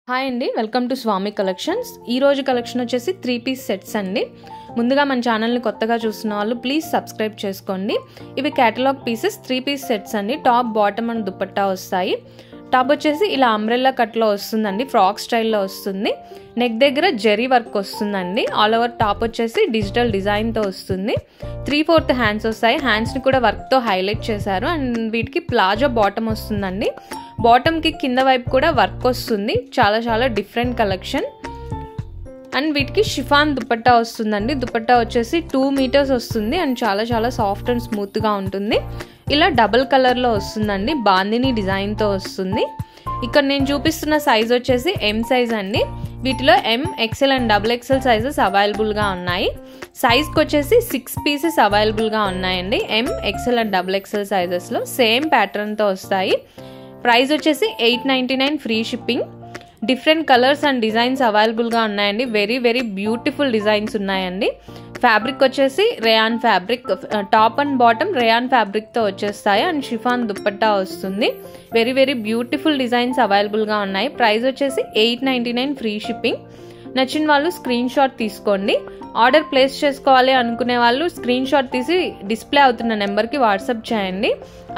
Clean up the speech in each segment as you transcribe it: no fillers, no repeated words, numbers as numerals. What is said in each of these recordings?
Hi అండి, welcome to Swamy collections. ఈరోజు collection వచ్చేసి 3 పీస్ సెట్స్ అండి. ముందుగా మన ఛానల్ని కొత్తగా చూస్తున్న వాళ్ళు ప్లీజ్ సబ్స్క్రైబ్ చేసుకోండి. ఇవి కేటలాగ్ పీసెస్ 3 పీస్ సెట్స్ అండి. టాప్, బాటమ్ అండ్ దుపట్టా వస్తాయి. టాప్ వచ్చేసి ఇలా అంబ్రెల్లా కట్లో వస్తుందండి, ఫ్రాక్ స్టైల్లో వస్తుంది. నెక్ దగ్గర జెరీ వర్క్ వస్తుందండి. ఆల్ ఓవర్ టాప్ వచ్చేసి డిజిటల్ డిజైన్తో వస్తుంది. 3/4 హ్యాండ్స్ వస్తాయి. హ్యాండ్స్ని కూడా వర్క్తో హైలైట్ చేశారు. అండ్ వీటికి ప్లాజో బాటమ్ వస్తుందండి. బాటమ్కి కింద వైపు కూడా వర్క్ వస్తుంది. చాలా డిఫరెంట్ కలెక్షన్. అండ్ వీటికి షిఫాన్ దుపట్టా వస్తుందండి. దుపట్టా వచ్చేసి 2 మీటర్స్ వస్తుంది అండ్ చాలా సాఫ్ట్ అండ్ స్మూత్గా ఉంటుంది. ఇలా డబుల్ కలర్లో వస్తుందండి, బాందిని డిజైన్తో వస్తుంది. ఇక్కడ నేను చూపిస్తున్న సైజ్ వచ్చేసి M సైజ్ అండి. వీటిలో M, XL and XXL sizes అవైలబుల్గా ఉన్నాయి. సైజ్కి వచ్చేసి 6 పీసెస్ అవైలబుల్గా ఉన్నాయండి. M, XL అండ్ XXL సైజెస్లో సేమ్ ప్యాటర్న్తో వస్తాయి. ప్రైస్ వచ్చేసి 899 free shipping. Different colours and designs అవైలబుల్గా ఉన్నాయండి. వెరీ బ్యూటిఫుల్ డిజైన్స్ ఉన్నాయండి. ఫ్యాబ్రిక్ వచ్చేసి rayon fabric, top and bottom rayon ఫ్యాబ్రిక్తో వచ్చేస్తాయి. అండ్ షిఫాన్ దుపట్టా వస్తుంది. వెరీ బ్యూటిఫుల్ డిజైన్స్ అవైలబుల్గా ఉన్నాయి. ప్రైస్ వచ్చేసి 899 ఫ్రీ షిప్పింగ్. నచ్చిన వాళ్ళు స్క్రీన్ షాట్ తీసుకోండి. ఆర్డర్ ప్లేస్ చేసుకోవాలి అనుకునే వాళ్ళు స్క్రీన్ షాట్ తీసి డిస్ప్లే అవుతున్న నెంబర్కి వాట్సాప్ చేయండి.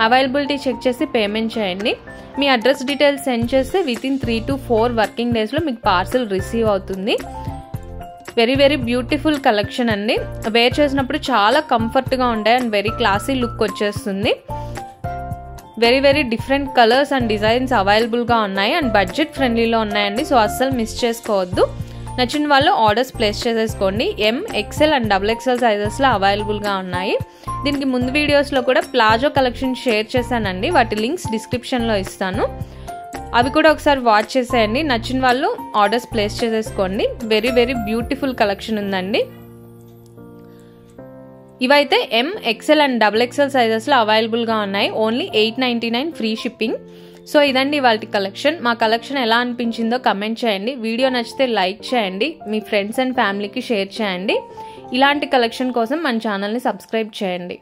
అవైలబిలిటీ చెక్ చేసి పేమెంట్ చేయండి. మీ అడ్రస్ డీటెయిల్స్ సెండ్ చేస్తే వితిన్ 3 to 4 వర్కింగ్ డేస్లో మీకు పార్సిల్ రిసీవ్ అవుతుంది. వెరీ బ్యూటిఫుల్ కలెక్షన్ అండి. వేర్ చేసినప్పుడు చాలా కంఫర్ట్గా ఉంటాయి అండ్ వెరీ క్లాసీ లుక్ వచ్చేస్తుంది. Very different colours and designs అవైలబుల్గా ఉన్నాయి అండ్ బడ్జెట్ ఫ్రెండ్లీలో ఉన్నాయండి. సో అస్సలు మిస్ చేసుకోవద్దు. నచ్చిన వాళ్ళు ఆర్డర్స్ ప్లేస్ చేసేసుకోండి. M, XL అండ్ XXL సైజెస్లో అవైలబుల్గా ఉన్నాయి. దీనికి ముందు వీడియోస్లో కూడా ప్లాజో కలెక్షన్ షేర్ చేశానండి. వాటి లింక్స్ డిస్క్రిప్షన్లో ఇస్తాను. అవి కూడా ఒకసారి వాచ్ చేసేయండి. నచ్చిన వాళ్ళు ఆర్డర్స్ ప్లేస్ చేసేసుకోండి. వెరీ బ్యూటిఫుల్ కలెక్షన్ ఉందండి. ఇవైతే M, XL అండ్ XXL సైజెస్లో అవైలబుల్గా ఉన్నాయి. Only 899 free shipping. సో ఇదండి ఇవాల్టి కలెక్షన్. మా కలెక్షన్ ఎలా అనిపించిందో కమెంట్ చేయండి. వీడియో నచ్చితే లైక్ చేయండి. మీ ఫ్రెండ్స్ అండ్ ఫ్యామిలీకి షేర్ చేయండి. ఇలాంటి కలెక్షన్ కోసం మన ఛానల్ని సబ్స్క్రైబ్ చేయండి.